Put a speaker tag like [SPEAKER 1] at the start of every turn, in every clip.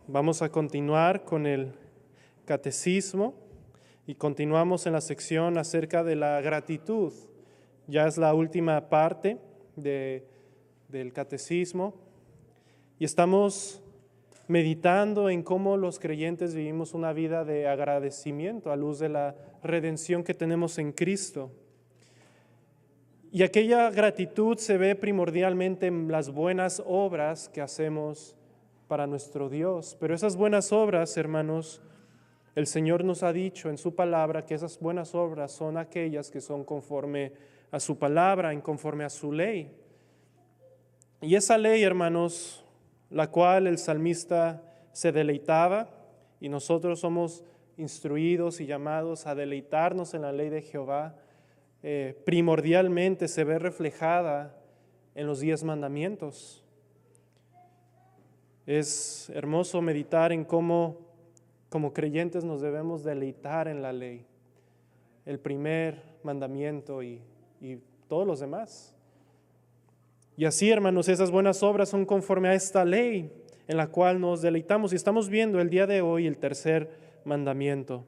[SPEAKER 1] Vamos a continuar con el catecismo y continuamos en la sección acerca de la gratitud. Ya es la última parte del catecismo y estamos meditando en cómo los creyentes vivimos una vida de agradecimiento a luz de la redención que tenemos en Cristo. Y aquella gratitud se ve primordialmente en las buenas obras que hacemos para nuestro Dios. Pero esas buenas obras, hermanos, el Señor nos ha dicho en su palabra que esas buenas obras son aquellas que son conforme a su palabra, en conforme a su ley. Y esa ley, hermanos, la cual el salmista se deleitaba, y nosotros somos instruidos y llamados a deleitarnos en la ley de Jehová, primordialmente se ve reflejada en los 10 mandamientos. Es hermoso meditar en cómo como creyentes nos debemos deleitar en la ley, el primer mandamiento y todos los demás. Y así, hermanos, esas buenas obras son conforme a esta ley en la cual nos deleitamos. Y estamos viendo el día de hoy el tercer mandamiento.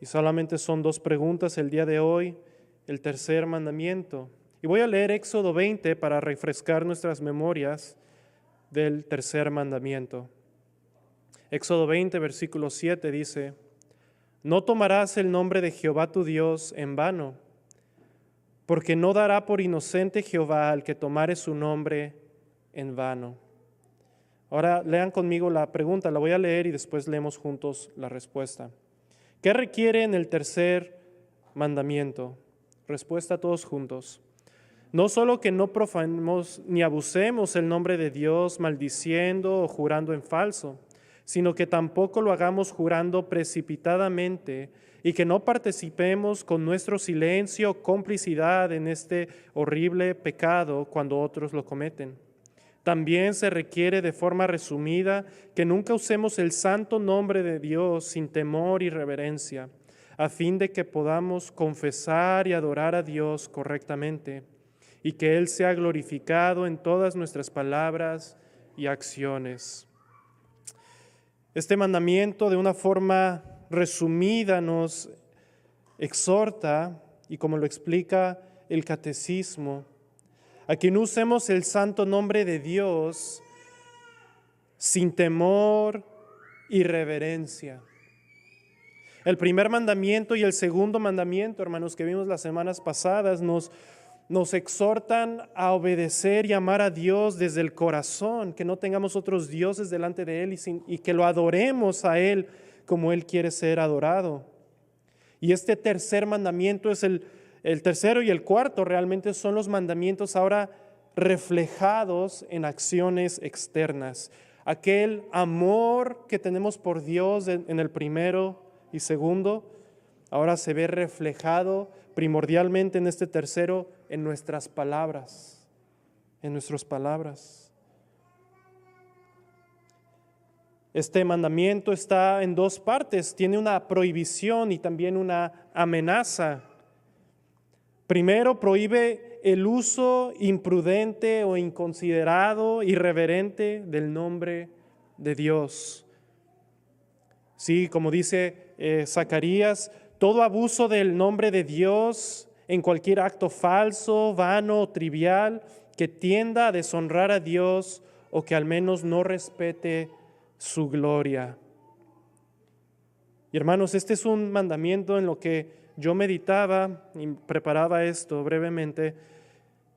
[SPEAKER 1] Y solamente son 2 preguntas el día de hoy, el tercer mandamiento. Y voy a leer Éxodo 20 para refrescar nuestras memorias del tercer mandamiento. Éxodo 20, versículo 7 dice: No tomarás el nombre de Jehová tu Dios en vano, porque no dará por inocente Jehová al que tomare su nombre en vano. Ahora lean conmigo la pregunta, la voy a leer y después leemos juntos la respuesta. ¿Qué requiere en el tercer mandamiento? Respuesta todos juntos. No solo que no profanemos ni abusemos el nombre de Dios maldiciendo o jurando en falso, sino que tampoco lo hagamos jurando precipitadamente y que no participemos con nuestro silencio o complicidad en este horrible pecado cuando otros lo cometen. También se requiere de forma resumida que nunca usemos el santo nombre de Dios sin temor y reverencia, a fin de que podamos confesar y adorar a Dios correctamente y que Él sea glorificado en todas nuestras palabras y acciones. Este mandamiento de una forma resumida nos exhorta, y como lo explica el catecismo, a que no usemos el santo nombre de Dios sin temor y reverencia. El primer mandamiento y el segundo mandamiento, hermanos, que vimos las semanas pasadas, nos exhortan a obedecer y amar a Dios desde el corazón, que no tengamos otros dioses delante de Él y que lo adoremos a Él como Él quiere ser adorado. Y este tercer mandamiento es el tercero y el cuarto, realmente son los mandamientos ahora reflejados en acciones externas. Aquel amor que tenemos por Dios en el primero y segundo, ahora se ve reflejado primordialmente en este tercero, en nuestras palabras, en nuestras palabras. Este mandamiento está en 2 partes, tiene una prohibición y también una amenaza. Primero, prohíbe el uso imprudente o inconsiderado, irreverente del nombre de Dios. Sí, como dice Zacarías, todo abuso del nombre de Dios en cualquier acto falso, vano o trivial que tienda a deshonrar a Dios o que al menos no respete su gloria. Y hermanos, este es un mandamiento en lo que yo meditaba y preparaba esto brevemente.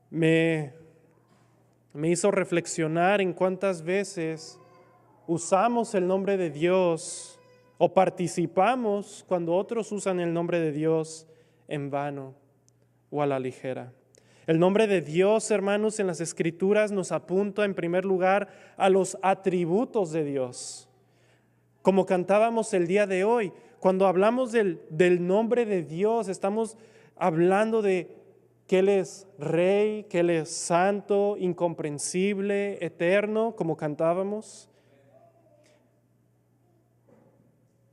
[SPEAKER 1] Me hizo reflexionar en cuántas veces usamos el nombre de Dios o participamos cuando otros usan el nombre de Dios en vano o a la ligera. El nombre de Dios, hermanos, en las Escrituras nos apunta en primer lugar a los atributos de Dios. Como cantábamos el día de hoy, cuando hablamos del nombre de Dios, estamos hablando de que Él es Rey, que Él es santo, incomprensible, eterno, como cantábamos.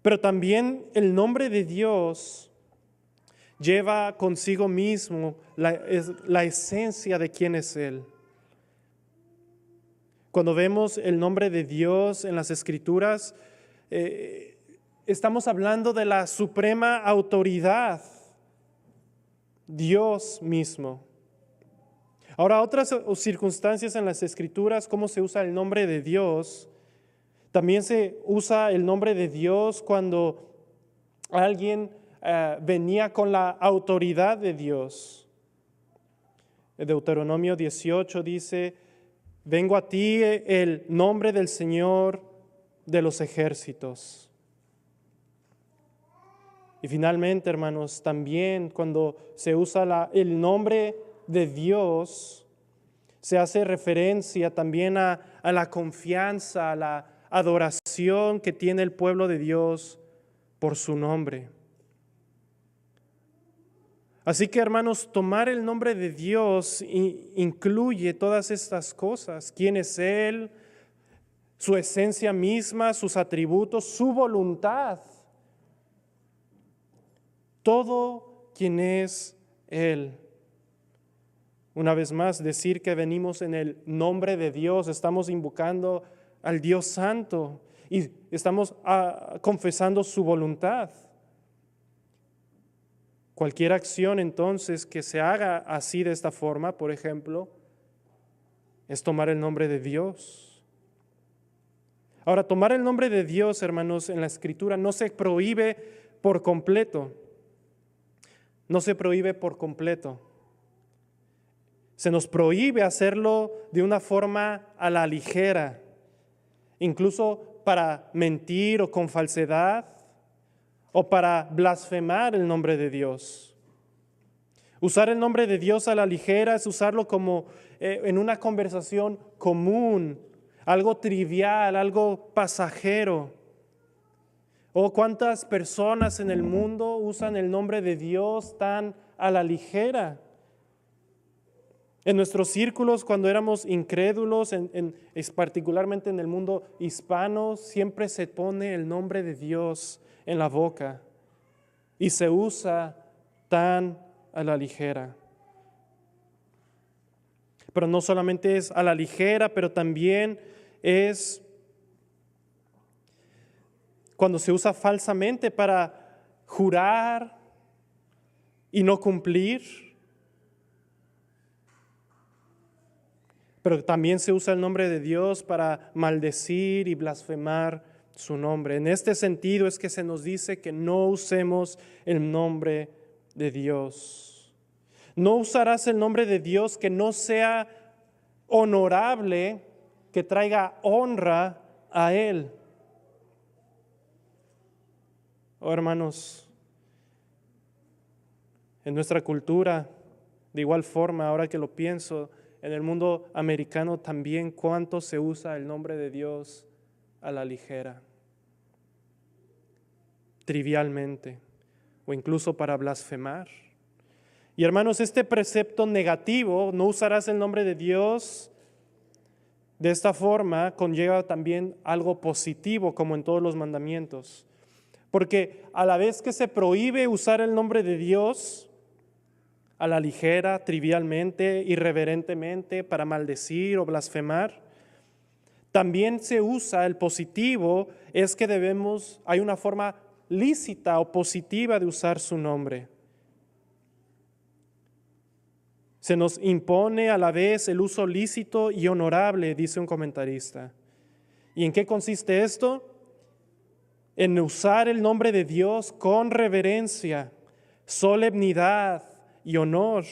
[SPEAKER 1] Pero también el nombre de Dios lleva consigo mismo la esencia de quién es Él. Cuando vemos el nombre de Dios en las Escrituras, estamos hablando de la suprema autoridad, Dios mismo. Ahora, otras circunstancias en las Escrituras, cómo se usa el nombre de Dios. También se usa el nombre de Dios cuando alguien venía con la autoridad de Dios. Deuteronomio 18 dice: vengo a ti el nombre del Señor de los ejércitos. Y finalmente, hermanos, también cuando se usa el nombre de Dios, se hace referencia también a la confianza, a la adoración que tiene el pueblo de Dios por su nombre. Así que, hermanos, tomar el nombre de Dios incluye todas estas cosas: quién es Él, su esencia misma, sus atributos, su voluntad. Todo quien es Él. Una vez más, decir que venimos en el nombre de Dios, estamos invocando al Dios Santo y estamos confesando su voluntad. Cualquier acción entonces que se haga así de esta forma, por ejemplo, es tomar el nombre de Dios. Ahora, tomar el nombre de Dios, hermanos, en la Escritura no se prohíbe por completo. No se prohíbe por completo. Se nos prohíbe hacerlo de una forma a la ligera, incluso para mentir o con falsedad, o para blasfemar el nombre de Dios. Usar el nombre de Dios a la ligera es usarlo como en una conversación común, algo trivial, algo pasajero. ¿O cuántas personas en el mundo usan el nombre de Dios tan a la ligera? En nuestros círculos, cuando éramos incrédulos, particularmente en el mundo hispano, siempre se pone el nombre de Dios en la boca y se usa tan a la ligera. Pero no solamente es a la ligera, pero también es cuando se usa falsamente para jurar y no cumplir. Pero también se usa el nombre de Dios para maldecir y blasfemar su nombre. En este sentido es que se nos dice que no usemos el nombre de Dios. No usarás el nombre de Dios que no sea honorable, que traiga honra a Él. Oh, hermanos, en nuestra cultura, de igual forma, ahora que lo pienso, en el mundo americano también, cuánto se usa el nombre de Dios a la ligera, trivialmente, o incluso para blasfemar. Y hermanos, este precepto negativo, no usarás el nombre de Dios de esta forma, conlleva también algo positivo, como en todos los mandamientos. Porque a la vez que se prohíbe usar el nombre de Dios a la ligera, trivialmente, irreverentemente, para maldecir o blasfemar, también se usa el positivo, es que hay una forma lícita o positiva de usar su nombre. Se nos impone a la vez el uso lícito y honorable, dice un comentarista. ¿Y en qué consiste esto? En usar el nombre de Dios con reverencia, solemnidad y honor,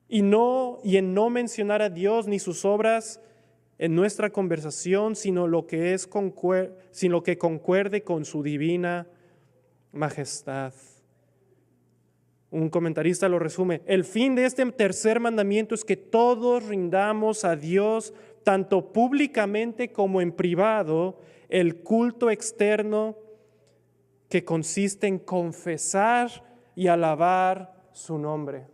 [SPEAKER 1] y en no mencionar a Dios ni sus obras en nuestra conversación, sino lo que concuerde con su divina majestad. Un comentarista lo resume: el fin de este tercer mandamiento es que todos rindamos a Dios, tanto públicamente como en privado, el culto externo que consiste en confesar y alabar su nombre.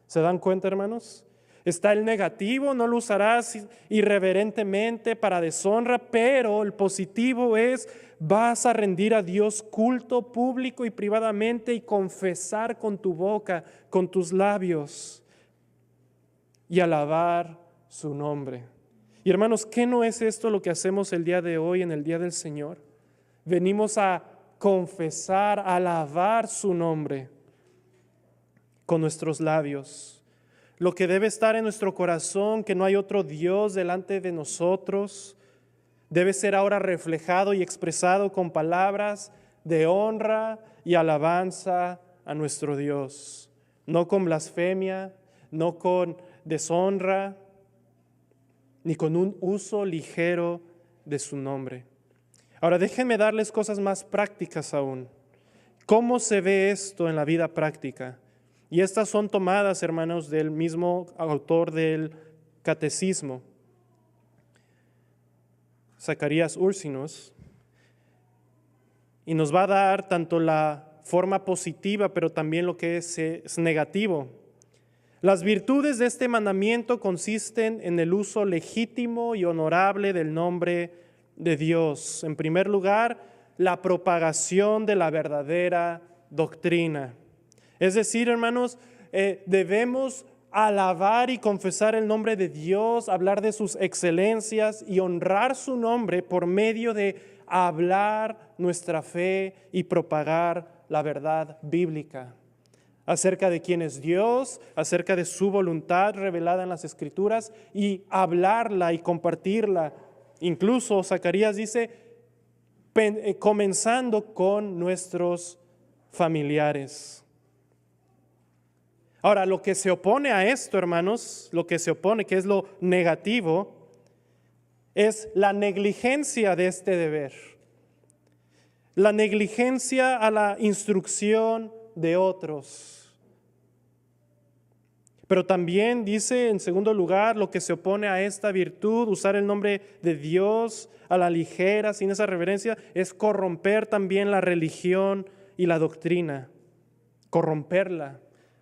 [SPEAKER 1] ¿Se dan cuenta, hermanos? Está el negativo: no lo usarás irreverentemente para deshonra, pero el positivo es: vas a rendir a Dios culto público y privadamente y confesar con tu boca, con tus labios, y alabar su nombre. Y hermanos, ¿qué no es esto lo que hacemos el día de hoy, en el día del Señor? Venimos a confesar, a alabar su nombre con nuestros labios. Lo que debe estar en nuestro corazón, que no hay otro Dios delante de nosotros, debe ser ahora reflejado y expresado con palabras de honra y alabanza a nuestro Dios. No con blasfemia, no con deshonra, ni con un uso ligero de su nombre. Ahora déjenme darles cosas más prácticas aún. ¿Cómo se ve esto en la vida práctica? Y estas son tomadas, hermanos, del mismo autor del Catecismo, Zacarías Ursinus, y nos va a dar tanto la forma positiva, pero también lo que es negativo. Las virtudes de este mandamiento consisten en el uso legítimo y honorable del nombre de Dios. En primer lugar, la propagación de la verdadera doctrina. Es decir, hermanos, debemos alabar y confesar el nombre de Dios, hablar de sus excelencias y honrar su nombre por medio de hablar nuestra fe y propagar la verdad bíblica acerca de quién es Dios, acerca de su voluntad revelada en las Escrituras, y hablarla y compartirla. Incluso Zacarías dice, comenzando con nuestros familiares. Ahora, lo que se opone a esto, hermanos, lo que se opone, que es lo negativo, es la negligencia de este deber. La negligencia a la instrucción de otros. Pero también dice, en segundo lugar, lo que se opone a esta virtud, usar el nombre de Dios a la ligera, sin esa reverencia, es corromper también la religión y la doctrina. Corromperla.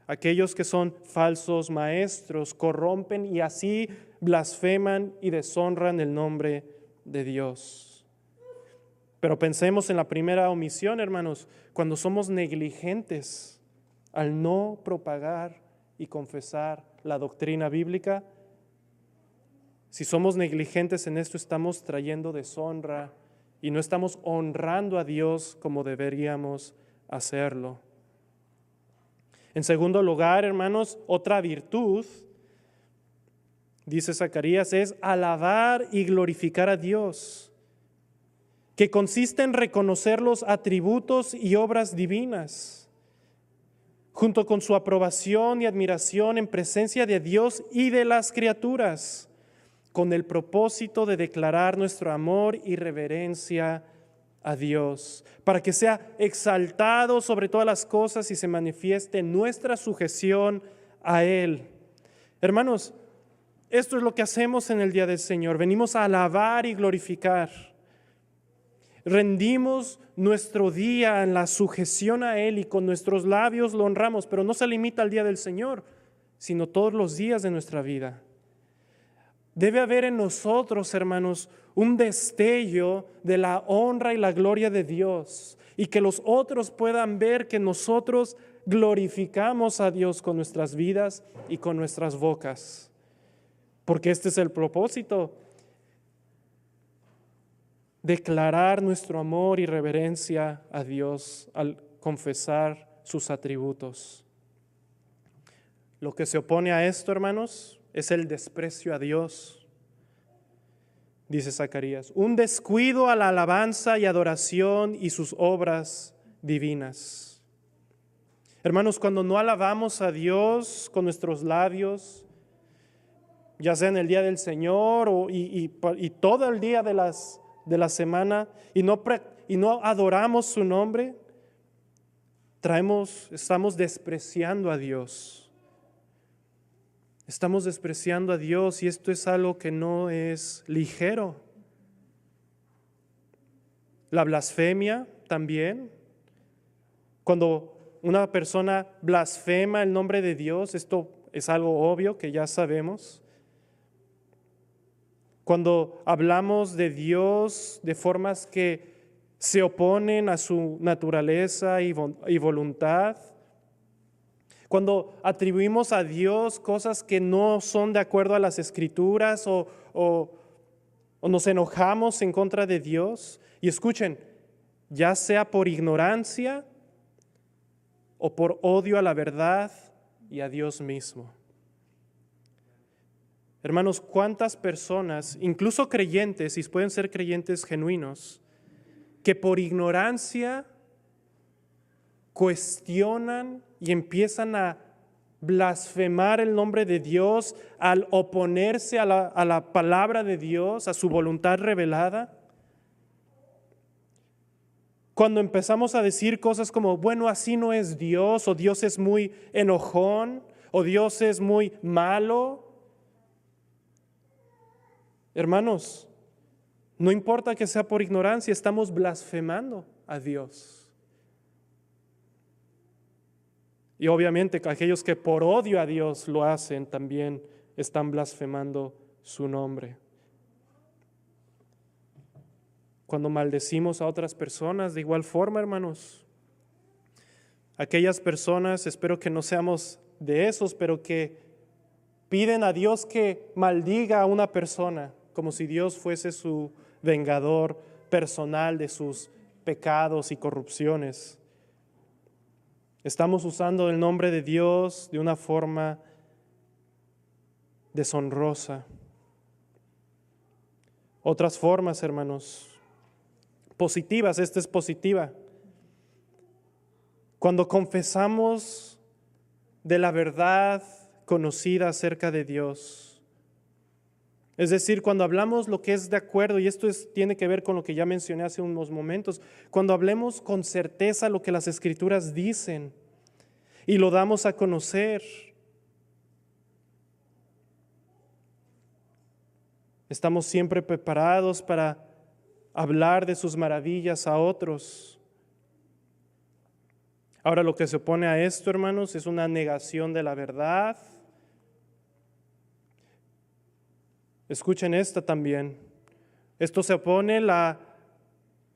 [SPEAKER 1] Aquellos que son falsos maestros corrompen y así blasfeman y deshonran el nombre de Dios. Pero pensemos en la primera omisión, hermanos, cuando somos negligentes al no propagar y confesar la doctrina bíblica. Si somos negligentes en esto, estamos trayendo deshonra y no estamos honrando a Dios como deberíamos hacerlo. En segundo lugar, hermanos, otra virtud, dice Zacarías, es alabar y glorificar a Dios, que consiste en reconocer los atributos y obras divinas, junto con su aprobación y admiración en presencia de Dios y de las criaturas, con el propósito de declarar nuestro amor y reverencia a Dios, para que sea exaltado sobre todas las cosas y se manifieste nuestra sujeción a Él. Hermanos, esto es lo que hacemos en el día del Señor. Venimos a alabar y glorificar. Rendimos nuestro día en la sujeción a Él y con nuestros labios lo honramos, pero no se limita al día del Señor, sino todos los días de nuestra vida. Debe haber en nosotros, hermanos, un destello de la honra y la gloria de Dios, y que los otros puedan ver que nosotros glorificamos a Dios con nuestras vidas y con nuestras bocas, porque este es el propósito. Declarar nuestro amor y reverencia a Dios al confesar sus atributos. Lo que se opone a esto, hermanos, es el desprecio a Dios. Dice Zacarías, un descuido a la alabanza y adoración y sus obras divinas. Hermanos, cuando no alabamos a Dios con nuestros labios, ya sea en el día del Señor y todo el día de la semana, y no adoramos su nombre, estamos despreciando a Dios. Estamos despreciando a Dios, y esto es algo que no es ligero. La blasfemia también. Cuando una persona blasfema el nombre de Dios, esto es algo obvio que ya sabemos. Cuando hablamos de Dios de formas que se oponen a su naturaleza y voluntad, cuando atribuimos a Dios cosas que no son de acuerdo a las Escrituras o o nos enojamos en contra de Dios. Y escuchen, ya sea por ignorancia o por odio a la verdad y a Dios mismo. Hermanos, ¿cuántas personas, incluso creyentes, y pueden ser creyentes genuinos, que por ignorancia cuestionan y empiezan a blasfemar el nombre de Dios al oponerse a la palabra de Dios, a su voluntad revelada? Cuando empezamos a decir cosas como, bueno, así no es Dios, o Dios es muy enojón, o Dios es muy malo. Hermanos, no importa que sea por ignorancia, estamos blasfemando a Dios. Y obviamente aquellos que por odio a Dios lo hacen también están blasfemando su nombre. Cuando maldecimos a otras personas, de igual forma, hermanos, aquellas personas, espero que no seamos de esos, pero que piden a Dios que maldiga a una persona, como si Dios fuese su vengador personal de sus pecados y corrupciones. Estamos usando el nombre de Dios de una forma deshonrosa. Otras formas, hermanos, positivas, esta es positiva. Cuando confesamos de la verdad conocida acerca de Dios, es decir, cuando hablamos lo que es de acuerdo, y esto tiene que ver con lo que ya mencioné hace unos momentos, cuando hablemos con certeza lo que las Escrituras dicen y lo damos a conocer, estamos siempre preparados para hablar de sus maravillas a otros. Ahora, lo que se opone a esto, hermanos, es una negación de la verdad. Escuchen esta también. Esto se opone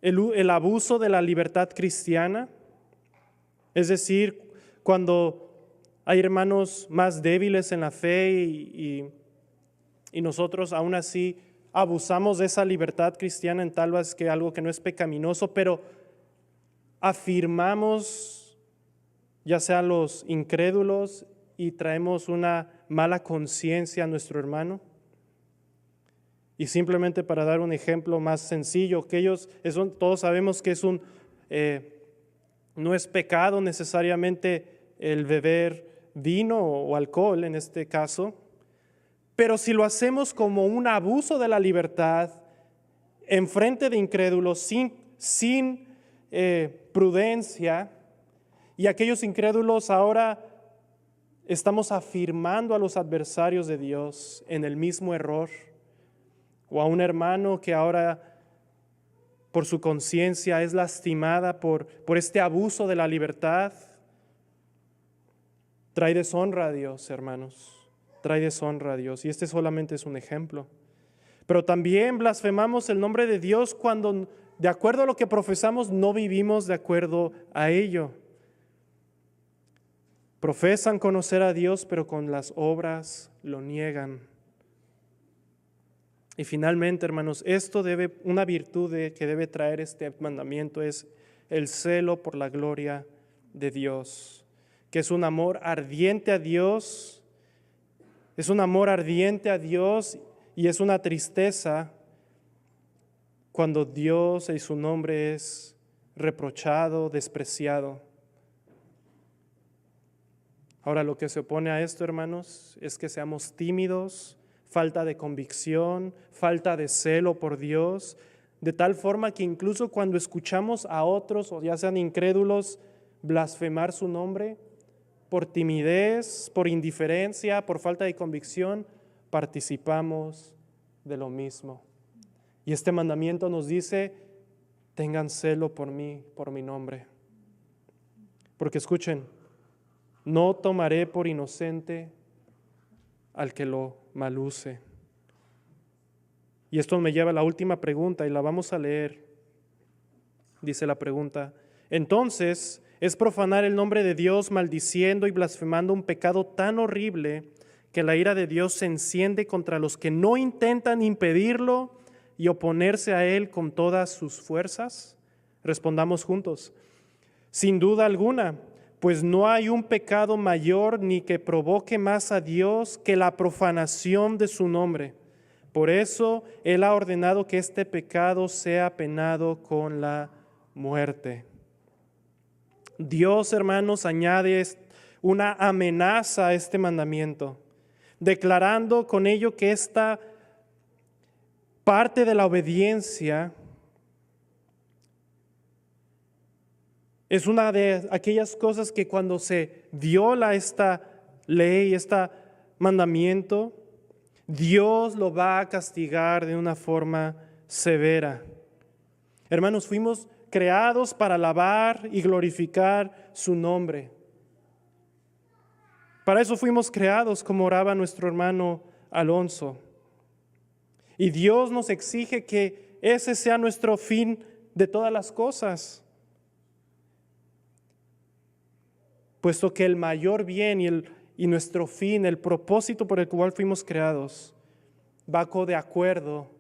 [SPEAKER 1] el abuso de la libertad cristiana. Es decir, cuando hay hermanos más débiles en la fe y nosotros aún así abusamos de esa libertad cristiana en tal vez que algo que no es pecaminoso, pero afirmamos ya sea los incrédulos y traemos una mala conciencia a nuestro hermano. Y simplemente para dar un ejemplo más sencillo, todos sabemos que no es pecado necesariamente el beber vino o alcohol en este caso, pero si lo hacemos como un abuso de la libertad en frente de incrédulos sin prudencia, y aquellos incrédulos ahora estamos afirmando a los adversarios de Dios en el mismo error, o a un hermano que ahora por su conciencia es lastimada por este abuso de la libertad, trae deshonra a Dios, hermanos, trae deshonra a Dios, y este solamente es un ejemplo. Pero también blasfemamos el nombre de Dios cuando, de acuerdo a lo que profesamos, no vivimos de acuerdo a ello. Profesan conocer a Dios, pero con las obras lo niegan. Y finalmente, hermanos, una virtud que debe traer este mandamiento es el celo por la gloria de Dios, que es un amor ardiente a Dios, y es una tristeza cuando Dios y su nombre es reprochado, despreciado. Ahora, lo que se opone a esto, hermanos, es que seamos tímidos, falta de convicción, falta de celo por Dios, de tal forma que incluso cuando escuchamos a otros, o ya sean incrédulos, blasfemar su nombre, por timidez, por indiferencia, por falta de convicción, participamos de lo mismo. Y este mandamiento nos dice, tengan celo por mí, por mi nombre. Porque escuchen, no tomaré por inocente al que lo maluse. Y esto me lleva a la última pregunta y la vamos a leer. Dice la pregunta: entonces, ¿es profanar el nombre de Dios maldiciendo y blasfemando un pecado tan horrible que la ira de Dios se enciende contra los que no intentan impedirlo y oponerse a Él con todas sus fuerzas? Respondamos juntos. Sin duda alguna, pues no hay un pecado mayor ni que provoque más a Dios que la profanación de su nombre. Por eso Él ha ordenado que este pecado sea penado con la muerte. Dios, hermanos, añade una amenaza a este mandamiento, declarando con ello que esta parte de la obediencia es una de aquellas cosas que cuando se viola esta ley, este mandamiento, Dios lo va a castigar de una forma severa. Hermanos, fuimos creados para alabar y glorificar su nombre. Para eso fuimos creados, como oraba nuestro hermano Alonso. Y Dios nos exige que ese sea nuestro fin de todas las cosas, puesto que el mayor bien y nuestro fin, el propósito por el cual fuimos creados, va de acuerdo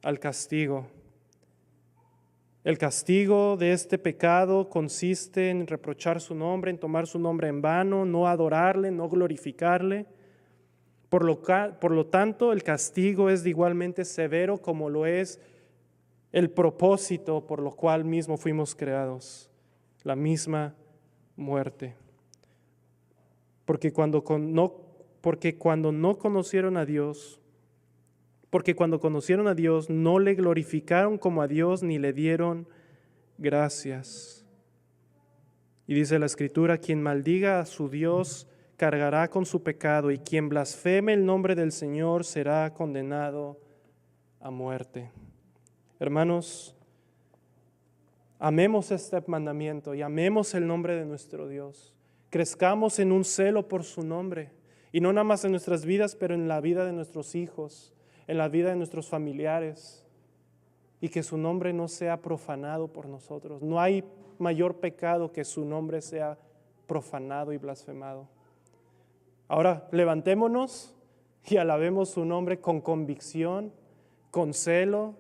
[SPEAKER 1] al castigo. El castigo de este pecado consiste en reprochar su nombre, en tomar su nombre en vano, no adorarle, no glorificarle. Por lo tanto, el castigo es igualmente severo como lo es el propósito por lo cual mismo fuimos creados, la misma muerte. Porque cuando conocieron a Dios, no le glorificaron como a Dios ni le dieron gracias. Y dice la Escritura, quien maldiga a su Dios cargará con su pecado, y quien blasfeme el nombre del Señor será condenado a muerte. Hermanos, amemos este mandamiento y amemos el nombre de nuestro Dios. Crezcamos en un celo por su nombre, y no nada más en nuestras vidas, pero en la vida de nuestros hijos, en la vida de nuestros familiares, y que su nombre no sea profanado por nosotros. No hay mayor pecado que su nombre sea profanado y blasfemado. Ahora levantémonos y alabemos su nombre con convicción, con celo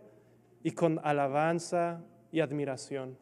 [SPEAKER 1] y con alabanza y admiración.